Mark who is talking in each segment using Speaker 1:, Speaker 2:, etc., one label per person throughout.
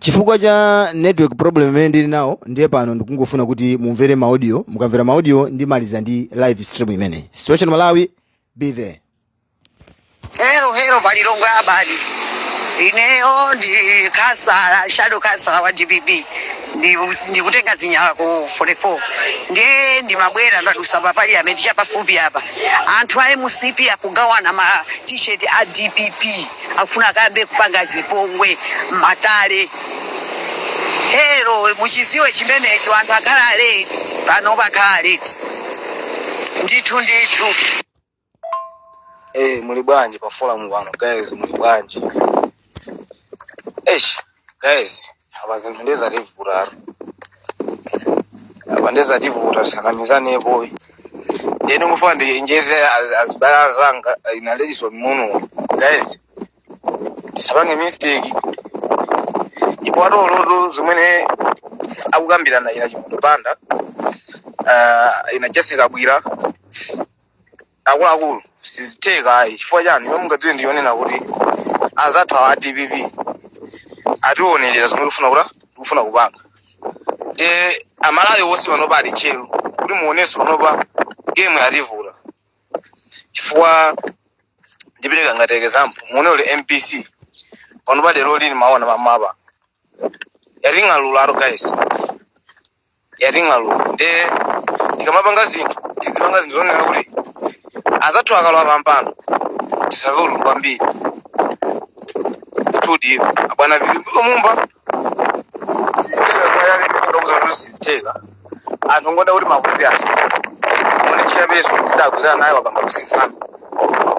Speaker 1: chifukwa cha network problem imene ndili nawo ndiye pano ndikungofuna kuti mumvere maaudio, mukamvera maaudio ndimaliza ndi live stream imene. Situation Malawi, be there.
Speaker 2: Hero balilonga abadi. Ineyo ndi kasala shadow kasala wa DPP ndi kutenga zinyala ku 44 ndiye ndi mabwera ndadusa pa parliament cha pafupi apa anthu a MCP akugawana ma t-shirt a DPP afuna kambe kupanga zipongwe matale. Hero muchiziwe chimenecho anthu akhala late pano bakhala late ndithu.
Speaker 3: Muli bwanji pa forum wano guys, muli bwanji? Guys, abazindeza livura. Abandeza livura sanamizane boy. Yenu ngufande njeze azbarazanga inalejiso muno. Guys, sabange mistake. Ipo lolo zimene akugambirana ina chimundo banda. Ina Jessica Bwira. Akulu siziteka chifukwa chani mungadziwe ndiyonena kuti azathu a DPP ationelera zomwe tifuna kupanga. Amalawi wonse panopa ali chero kuti muoneso panopa game yalivula chifukwa ndipereka ngati example muone ule MPC panopa lero lini maona mamapa yating'alula guys, yating'alula tikamapanga zinthu tizipanga zinthu zonena kuti azathu akalwa pampano tisavulu kwambiri tudi abwana vili mumba sisteka kwa yale ndokuza sisteka anthu ngoda kuti mavuti ati muone chiyabeso kudakuzana naye wapanga kusimama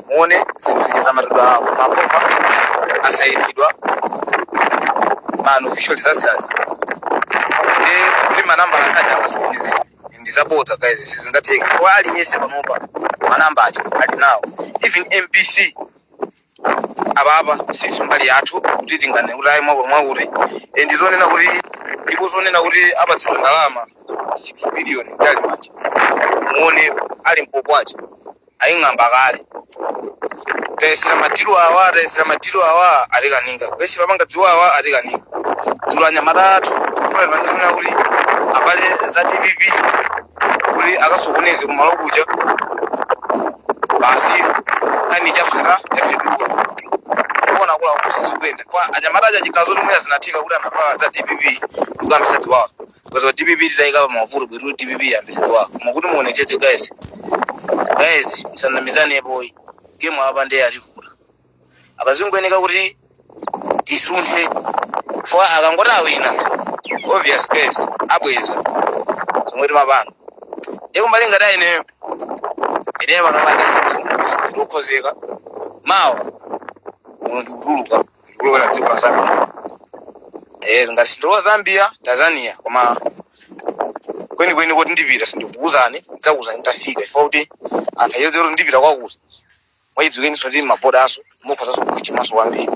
Speaker 3: muone zinthu za matudwa mapoma asayidwa manu official disasters kuti manamba akaja akasukunizi ndizabodza guys sizingatheka kwa ali nyese panopa manamba achi ali nawo even MPC ababa sisi mbali yathu kuti tingane kuti ayi mwakuti ndizonena kuti ikuzonena kuti abatsidwa ndalama 6 billion ndali manje muone ali mpopo achi aying'amba kale tesira matiru awa alikaninga kwesi pamanga dziwawa alikaninga tulanya matatu kwa vanjuna kuti apale za DPP kuti akasokoneze kumalo kuja basi kani chafuna yachiduka kuona kula kusizwenda kwa anyamaraja jikazo lumwe zinatika kuti anapala za DPP kugamisa wao kwa DPP tilaika pa mavuto bwetu DPP yambisa wao mukuti muone cheche guys sana mizani boy game hapa ndiye alivura akazungwenika kuti tisunthe for akangota wina obvious case abweza zomwe mabanga yekumbalinga dai ne ine bakabanga sisi ndokozeka mawo unduluka ndikulola dziko la Zambia ngati ndo Zambia Tanzania koma kweni kuti ndipita sindikuuzani ndzakuza nditafika ifoti anthu ayezero ndipita kwakuti mwayidzukeni soti maboda aso mukhoza sokuchimaso wambiri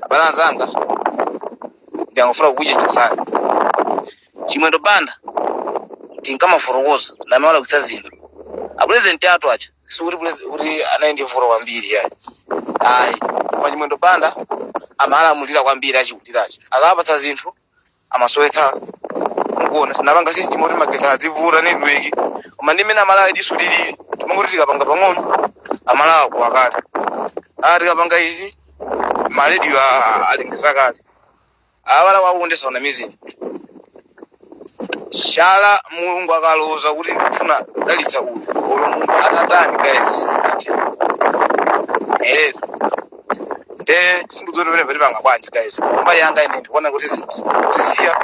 Speaker 3: abalanzanga ndiyangofuna kukuchecha sana chimwendo banda tinkamaforokoza ndamawala kuita zinthu apurezidenti athu acha sikuti anayendi vuro kwambiri yayi ayi koma chimwendo banda amalamulira kwambiri achikudirachi akapatsa zinthu amasowetsa mukuona tinapanga system kuti magetsi adzivura network koma ndimene amalawi diso lilili timangoti tikapanga pang'ono amalawi kuwakati tikapanga izi maradio alengeza kale awala wakuondesa na mizi shala mulungu akaloza kuti ndifuna dalitsa uyu olo mungu atatani guys simbuzoti pene pene panga bwanji guys mbali yanga ine ndikuona kuti zisiya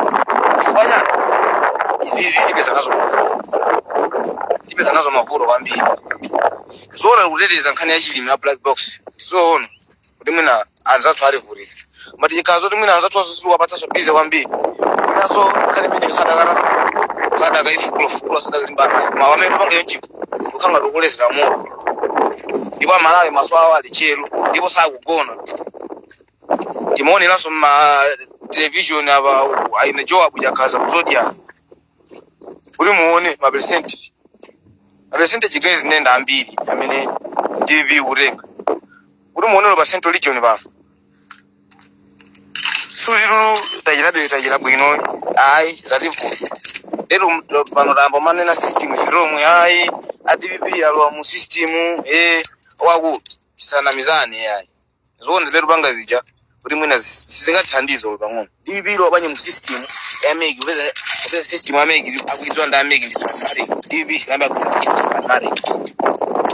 Speaker 3: fanya izi tipeza nazo mavuto kwambiri zora kuteteza nkhani ya chilimi na black box so kuti mwina anzathu alivuritsa mati chikazo kuti mwina anzathu asisiwa patsaso bize kwambiri naso khali mene sadaka ifukula sadaka limbana mawamene panga yonchiko kukhanga tokulezera moto ndipo amalawi maso awo ali chero ndipo sakugona timaoneranso ma television aba aine Joab jakhaza kuzodia kuti muone ma percentage guys nenda ambiri amene TV urenga kuti muone lo percent region ba Suliru tajira bwino ai zativu. Lero panoramba manena system ziromwe ai ADVP alwa mu system waku sana mizani ai. Zonde lero banga zija kuti mwina sizingathandizo pang'ono. DVP lo abanye mu system ya megi kupeza system ya megi akuizwa nda megi ndi samari. DVP sinamba kusakira samari.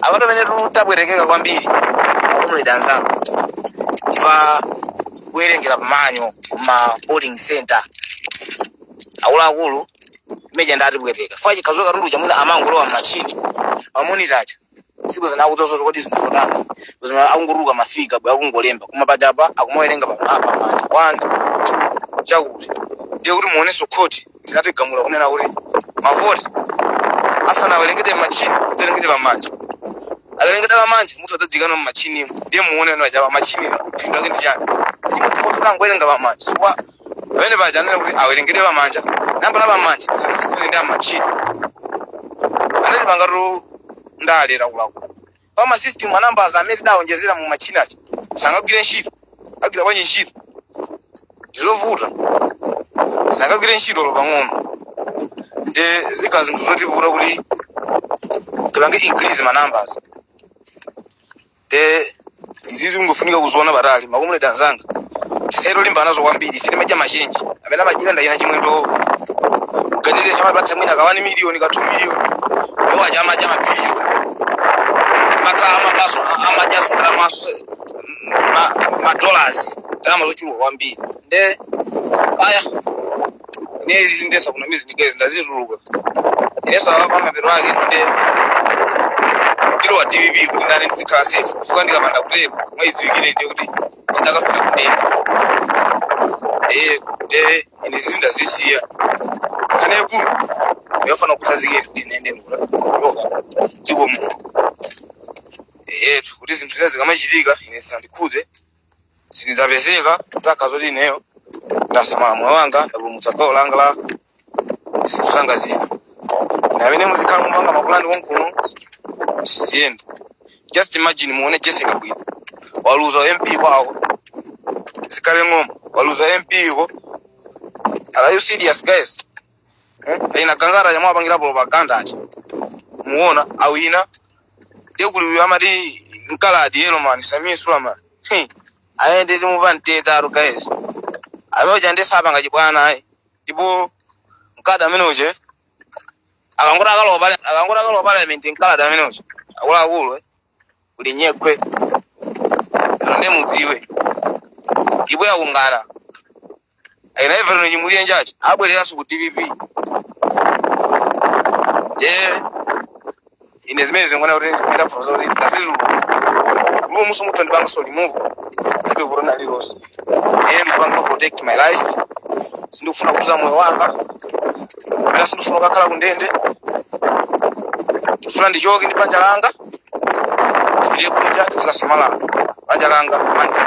Speaker 3: Abantu bene tutabwerekeka kwambiri. Akumwe danzanga. Ifa kuerengera pamanyo ma polling center. Akulu meja ndati bwereka. Faji kazoka rundu jamuna amangolowa machini. Amonitacha. Siku zinakutozo kuti zinotana. Kuzima akunguruka mafika bwa kungolemba. Kumabadaba akumoyerenga pamapa manje. 1 2 chakuti. Ndiye kuti muone sokoti. Ndinati gamula kunena kuti mavoti asana awerengede machini, azerengede pamanje. Awerengede pamanje mutu atadzikana mu machini. Ndiye muone no machini phindu yake ndi chani. Simuti tangoyerenga pamanje. Chifukwa pamene paja anene kuti awerengede pamanja. Namba la pamanje sizikhale ndi machini. Anene pangatu ndalera kulako. Pama system anamba zamene daonjezera mu machini achi. Sangagwire ntchito. Agwira kwanye ntchito. Ndizovuta. Sangagwire ntchito lo pang'ono. De zikazi ndizotivula kuti tipange increase ma numbers. De izizi ngofunika kuziona batali makumule danzanga. Tisero limba nazo kwambiri tine maja machenji. Amene amajira ndayina chimwendo. Ganize chama patsa mwina ka 1 million ka 2 million. Yo ajama bilioni. Makama baso amajaso na maso ma dollars. Tama zochulu kwambiri. De kaya nezi ndesa kuna mizi nigezi ndaziruluka. Inesa hapa mapero yake nde kilo wa DVP kuti nani ndizikhala safe. Fuka ndikapanda kulepa mwezi wikile ndiye kuti ndakafika kudenda. Inizinda zisiya. Kane kulu yofana kutazike kuti nende ndikula. Yoka dziko mu. Kuti zinthu zinazi kamachitika inesa ndikhuze. Sinizapezeka takazoti neyo. Ndasamala moyo wanga ndabumutsa gawo langa la sikutsanga zina. Na amene muzikhala mumanga mapulani konkuno siyenda. Just imagine muone Jessica bwino. Waluza MP kwawo. Zikale ngoma. Waluza MP ko. Are you serious guys? Ina kangara ya mwapangira propaganda acha. Muona awina. Ndiye kuli amati nkaladi yelo man Samia Sulaiman. Aende muvanteta aro guys. Ameoja ndesaba ngachibwana ai. Ndipo nkada amenoje akangora kalo parliament nkala amenoje. Akula akulu uli nyekwe. Nde mudziwe. Ibo yakungana. Aina everno nyimulie njachi. Abwelera su ku DVP. Inezimeze ngona uri era for sorry. Kasiru. Luo musu mutu ndibanga so remove. Ibe vorona lirosi. Ndibanga protect my life. Sindikufuna kuza moyo wanga. Kana sindikufuna kakhala kundende. Ndifuna ndichoke ndi banja langa. Ndiye kunja tikasamala. Banja langa manje.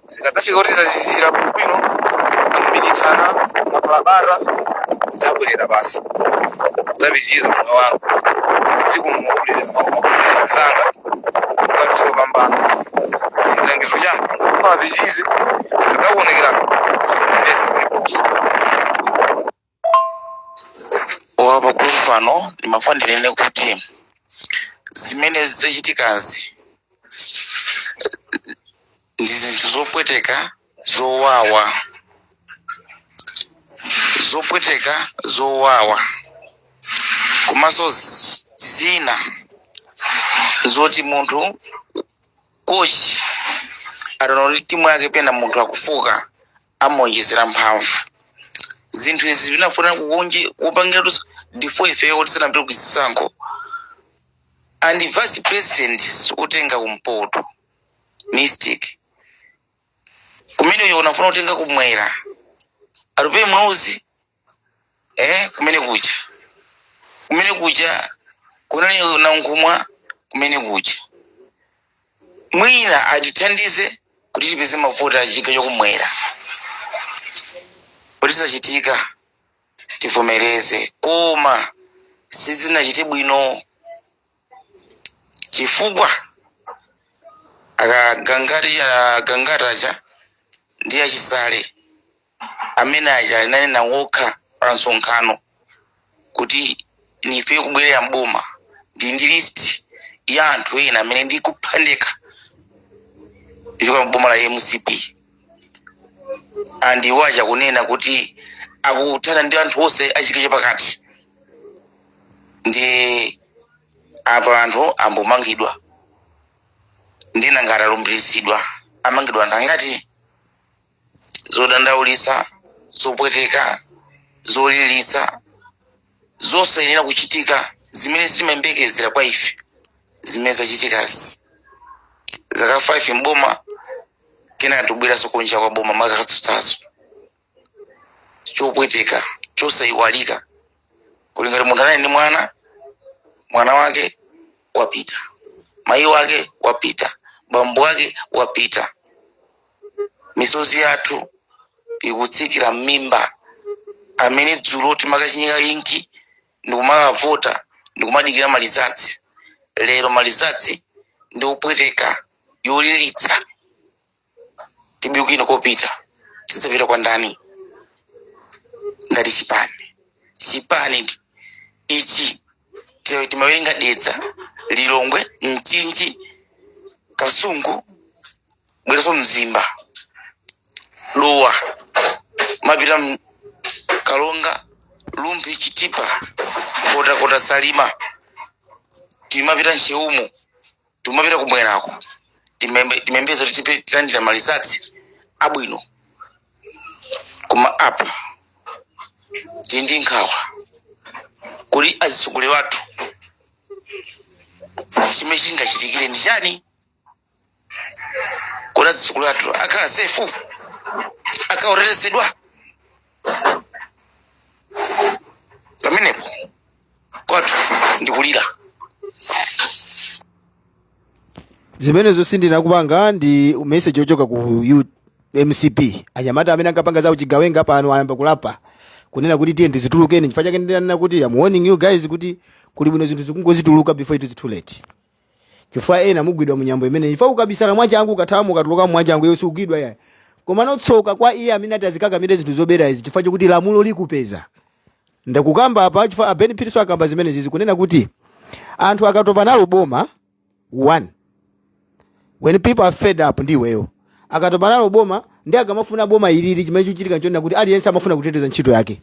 Speaker 3: Zikatafika kuti zazizira bwino. Kubiditsana mabarabara zabulira basi. Zabiriza moyo wangu. Siku mmoja mazanga. Kwa sababu bamba. Ngizo jangu kwa bijize. Tukabonekera.
Speaker 4: Waba kufano ni mafandile kuti zimene zochitikazi ndizinthu zopweteka zowawa komanso zina zoti munthu kochi atonoti timu yake pena munthu akufuka amonjezera mphamvu. Zinthu izi zinafuna kupangira before ife kuti sanapita kuzisankho and vice president utenga kumpoto mistake kumene uyo unafuna utenga kumwera arupe mwauzi kumene kuja kunani na nkumwa kumene kuja mwina atithandize kuti chipeze mafuta ajika chokumwera kuti sachitika tivomereze koma sizinachite bwino chifukwa akagangaraja ndi achisale amene aja nani nawoka ansonkhano kuti nife kubwerera mboma ndi list ya anthu ena amene ndikuphandika ichoka mboma la MCP andi wacha kunena kuti akutana ndi anthu onse achike chapakati ndi apa anthu ambomangidwa ndina ngati alumbiritsidwa amangidwa ndangati zodandaulitsa zopweteka zolilitsa zosayenera kuchitika zimene sitimembekezera kwa ife zimene zachitikazi zaka 5 mboma kena tubweraso kunja kwa boma makatsutsazo chopweteka chosayiwalika kulingana munthu anali ndi mwana wake wapita, mai wake wapita, bambo wake wapita, misozi yathu ikutsikira mimba amene dzulo timakachinyiga inki ndikumakavota ndikumadikira malizatsi lero malizatsi ndi upweteka yolilitsa tibukino kopita tisapita kwa ndani ngati chipani ichi timawerenga Dedza Lilongwe Mchinji Kasungu bwereso Mzimba Lowa mapita Kalonga Lumpi Chitipa kota Salima timapita Ncheumu tumapita kumwerako timembeza titandira malizatsi abwino kuma apa tindi nkhawa kuli azisukule watu chimene chingachitikire ndi chani kuli azisukule watu akhala sefu akaoreresedwa pamenepo kwatu ndikulira
Speaker 1: zimene zosindira kupanga ndi message ochoka ku MCP anyamata amene ankapanga za uchigawenga pano ayamba kulapa kunena kuti tiye ndizitulukeni chifukwa chake ndinena kuti I'm warning you guys kuti kuli bwino zinthu zikungozituluka before it is too late chifukwa ena mugwidwa munyambo imene ifa ukabisala mwachangu ukathamu ukatuluka mwachangu yonse ugwidwa ya koma notsoka kwa iye amene atazikakamira zinthu zobera izi chifukwa chokuti lamulo likupeza ndakukamba apa chifukwa Ben Piriso akamba zimene zizi kunena kuti anthu akatopa nalo boma one when people are fed up ndiweyo akatopa nalo boma ndi akamafuna boma ilili chimene chuchitika nchonena kuti aliyense amafuna kuteteza ntchito yake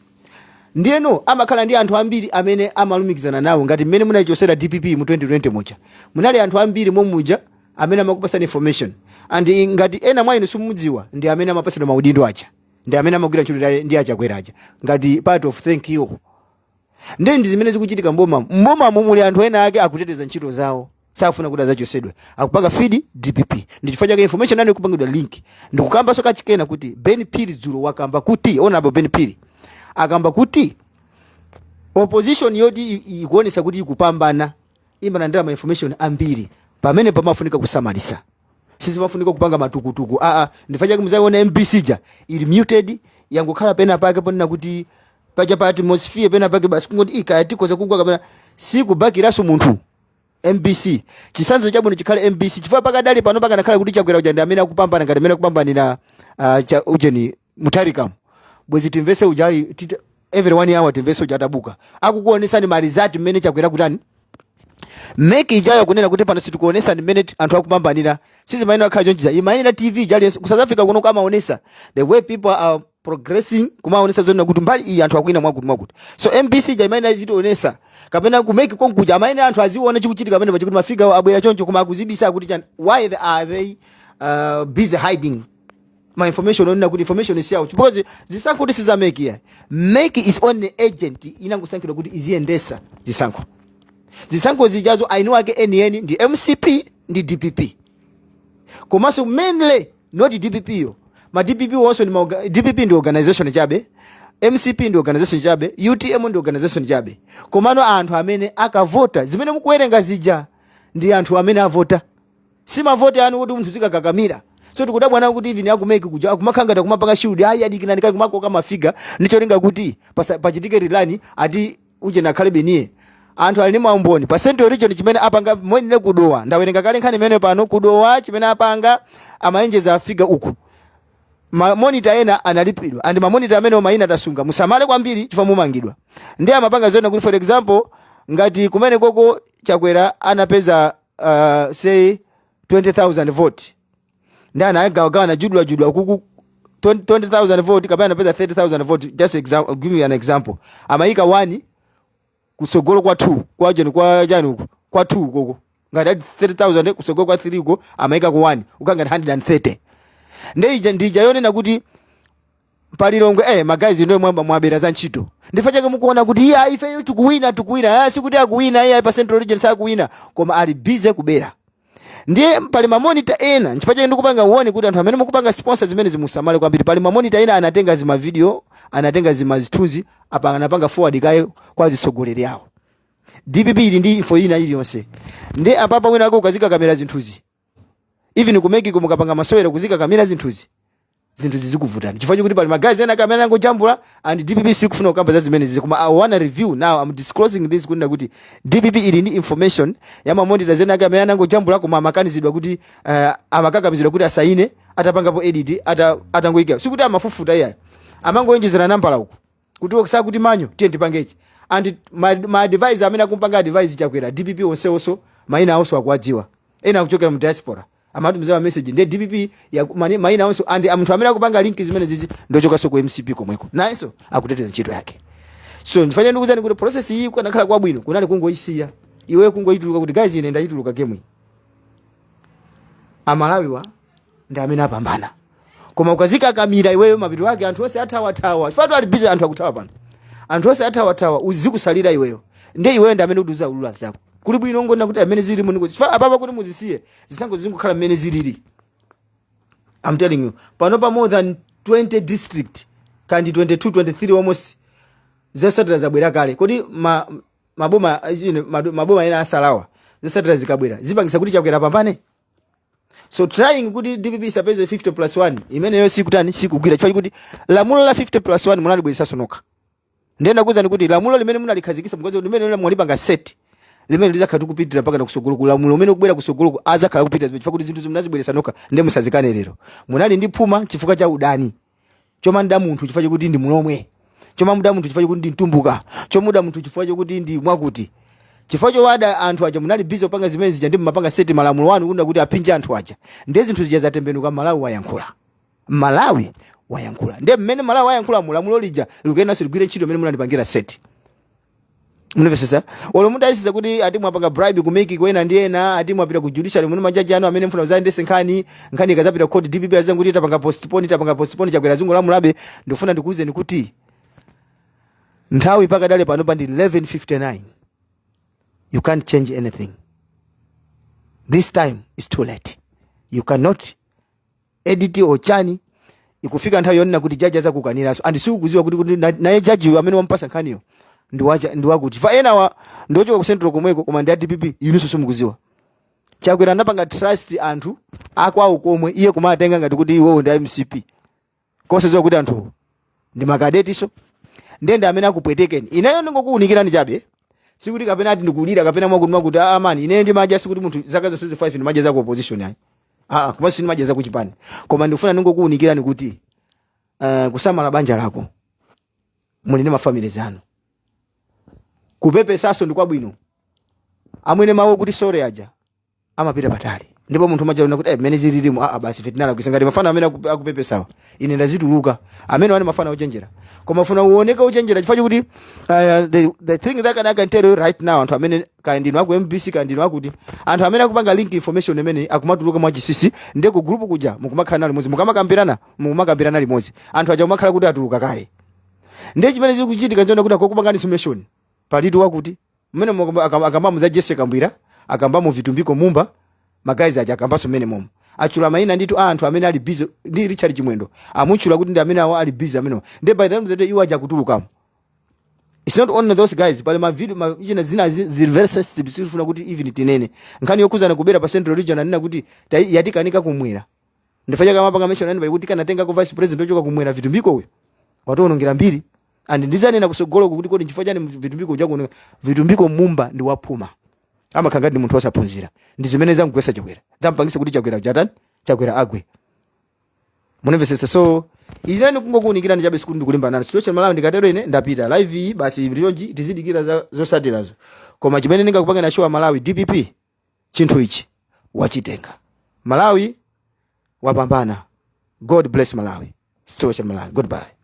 Speaker 1: ndiyeno amakhala ndi anthu ambiri amene amalumikizana nawo ngati mmene munaichosera DPP mu 2020 mucha munali anthu ambiri momuja amene amakupasana information and ngati ena mwa inu simudziwa ndi amene amapasana maudindo acha ndi amene amagwira ntchito ndi achakwera acha ngati part of thank you ndi zimene zikuchitika mboma mumuli anthu ena ake akuteteza ntchito zawo safuna kuti azachosedwe akupanga feed DPP ndi chifukwa chake information nani kupangidwa link ndikukamba so kachikena kuti Ben Piri dzulo wakamba kuti ona aba Ben Piri akamba kuti opposition yoti ikuonesa kuti ikupambana imana ndira ma information ambiri pamene pamafunika kusamalisa sisi mafunika kupanga matukutuku ndifanya chake muzaiona MBC ja ili muted yangokhala pena pake ponena kuti paja pa atmosphere pena pake basi kungoti ikayatikoza kugwa kapena sikubakiraso munthu MBC chisanzo chabwino chikhale MBC chifukwa pakadali pano pakanakhala kuti chakwera uja ndi amene akupambana ngati amene akupambanira ujeni Mutarikam bwezi timvese ujali everyone hour timvese uja atabuka akukuonesani marizati mmene chakwera kutani make ijayo kunena kuti pano situkuonesa mmene anthu akupambanira sisi maina akhajonjiza imaina TV jali ku South Africa kuno kamaonesa the way people are progressing kumaonesa zona kuti mbali iyi anthu akwina mwakuti so MBC ja imaina zitoonesa kapena ku make konkuja amaina anthu aziona chikuchitika pamene pachikuti mafika abwera choncho kuma kuzibisa kuti chani why are they busy hiding my information onena kuti information is out because zisankho kuti sizamake here make is only agent inangosankhidwa kuti iziendesa zisankho zijazo ainu ake eni ndi MCP ndi DPP komanso mainly not DPP yo ma DPP also ni DPP ndi organization chabe MCP ndi organization chabe UTM ndi organization chabe komano anthu amene akavota zimene mukuwerenga zija ndi anthu amene avota simavoti anu kuti munthu zikakakamira so tikudabwana kuti even akumeke kuja akumakhangata kumapanga shield ayi adikina ndikai kumakoka mafiga ndicho linga kuti pachitike rilani ati uje nakhale beniye anthu ali maumboni percent region chimene apanga mwenene kudowa ndawerenga kale nkhani imene pano kudowa chimene apanga amaenjeza afiga uku monitor ena analipidwa and monitor amene mayina tasunga musamale kwambiri chifukwa mumangidwa ndi amapanga zona kuti for example ngati kumene koko Chakwera anapeza say 20,000 vote ndi anagawa na judwa kuku 20,000 vote kapena anapeza 30,000 vote just example, I'll give you an example amayika 1 kusogolo kwa 2 kwa jeni kwa jani huko kwa 2 koko ngati 30,000 kusogolo kwa 3 huko amayika ku 1 ukanga 130 ndija yonena kuti palilongwe magazi ndio mwabera za ntchito ndifachake mukuona kuti iya ife tukuwina sikuti akuwina iya pa Central Region sakuwina koma ali busy kubera ndiye pali monitor ena nchifachake ndikupanga uone kuti anthu amene mukupanga sponsors zimene zimusamale kwambiri pali monitor ena anatenga zima video anatenga zima zithunzi apa anapanga forward kayo kwa zisogoleri yawo DPP ili ndi info ina iliyonse ndi apapa wina ako ukazika kamera zinthuzi even kumeki kumukapanga masowera kuzika kamera zinthu zikuvutana chifukwa kuti pali magazi ena kamera yango jambula and DPP sikufuna kukamba za zimene zizi koma I wanna review now I'm disclosing this kuti DPP ili ndi information ya monitor zena kamera yango jambula koma amakanizidwa kuti amakakamizidwa kuti asaine atapangapo edit atangoika sikuti amafufuta iyayo amangoonjezera nambala uku kuti okisa kuti manyo tiye ndipangechi and my advisor amene akumpanga advise Chakwera DPP onse maina also akwadziwa ena kuchokera mu diaspora amatumiza message ndi DPP ya maina onse and amnthu amene akupanga link zimene zizi ndochoka soko MCP komweko nayenso akuteteza ntchito yake so ndifanya ndikuzani kuti process iyi kunakhala kwabwino kunali kungoisiya iwe kungoituluka kuti guys ine ndaituluka game amalawiwa ndi amene apambana koma ukazika kamira iweyo mapito wake anthu onse athawa chifatu ali busy anthu akuthawa pano anthu onse athawa uzikusalira iweyo ndiye iweyo ndi amene uduza ulula zako kuli bwino ngona kuti amene zili muniko chifukwa apapa kuti muzisiye zisango zingukhala mmene zilili I'm telling you pano pa more than 20 district kandi 22 23 almost zesatira zabwera kale kodi maboma ena asalawa zesatira zikabwera zipangisa kuti Chakwera pambane so trying kuti DPP sapeze 50+1 imene yo sikutani sikugwira chifukwa kuti lamulo la 50+1 munalibweza sonoka ndenda kuzani kuti lamulo limene munalikhazikisa mgozo limene mwalipanga set limene lizakhala kupitira mpaka na kusogolo kulamulo umene ukubwera kusogolo azakhala kupitira chifukwa kuti zinthu zimnazibweresa noka ndi musazikane lero munali ndi phuma chifukwa cha udani choma nda munthu chifukwa kuti ndi mulomwe choma muda munthu chifukwa kuti ndi mtumbuka choma muda munthu chifukwa kuti ndi mwakuti chifukwa chowada anthu aja munali busy opanga zimene zija ndi mapanga seti malamulo wanu kunda kuti apinje anthu aja ndi zinthu zija zatembenuka Malawi wayankhula ndi mmene Malawi wayankhula mulamulo lija likuyena siligwire ntchito mmene munalipangira seti munivesesa olo muda isiza kuti ati mwapanga bribe kumeki kwena ndi ena ati mwapita ku judiciary muno majaji anu amene mfuna uzayendese nkhani ikazapita court DPP azangu kuti tapanga postpone Chakwera zungu la mulabe ndifuna ndikuuzeni kuti nthawi paka dale pano pa ndi 11:59 you can't change anything this time is too late you cannot edit or chani ikufika nthawi yonna kuti jaji aza kukaniraso and sikukuziwa kuti naye jaji amene wampasa nkhaniyo ndiwakuti fa ena ndochoka ku Central komweko koma ndi DPP inuso simukuziwa Chakwera anapanga trust anthu akwawo komwe iye kumatenga ngati kuti iwo ndi MCP kosezo kuti anthu ndi makadetiso ndende amene akupwetekeni ineyo ndingokuunikirani chabe sikuti kapena ati ndikulira kapena mwakuti amani ine ndi maja sikuti munthu zaka zonse 5 ndi maja za ku opposition ayi koma sini maja za ku chipani koma ndifuna ndingokuunikirani kuti kusamala banja lako muli ndi mafamily zanu kupepe saso ndi kwabwino amwene mawo kuti sore aja amapita patali ndipo munthu majalona kuti mmene zililimo basi fitinala kusangati mafana amene akupepe sawa ine ndazituluka amene wani mafana ochenjera koma funa uoneka ochenjera chifukwa kuti the thing that I can tell you right now anthu amene kaendino aku MBC kaendino akuti anthu amene akupanga link information amene akumatuluka mwa GCC ndiye ku group kuja mukumakhala limodzi mukumakambirana limodzi anthu aja kumakhala kuti atuluka kale ndiye chimene zikuchitika njona kuti akukupanga information palitu wakuti mmene akamba muza Jesse Kambwira akamba mu vitumbiko mumba magazi aja akamba so mene momo achula maina nditu anthu amene ali busy ndi Richard Chimwendo amuchula kuti ndi amene awo ali busy amene ndi by the end of the day iwo aja kutulukamo it's not only those guys but ma video ina zina very sensitive sifuna kuti even tinene nkhani yokuzana kubera pa Central Region anena kuti yatikanika kumwera ndifanya kama panga mention nani kuti kanatenga ko vice president ochoka kumwera vitumbiko huyo watu onongera mbiri and ndizani na kusogolo kuti kodi chifukwa chani vitumbiko uja kuno vitumbiko mumba ndi waphuma ama kangati ni munthu osaphunzira ndi zimene zamugwesa Chakwera zampangisa kuti Chakwera jatani Chakwera agwe Munimvesesa. So ilani kungokunikira ndichabe siku ndikulimbana situation Malawi ndikatero ine ndapita live iyi basi ndionji tizidikira zosatirazo. Koma chimene ndingakupanga na show Malawi DPP chinthu ichi wachitenga. Malawi wapambana. God bless Malawi. Situation Malawi. Goodbye.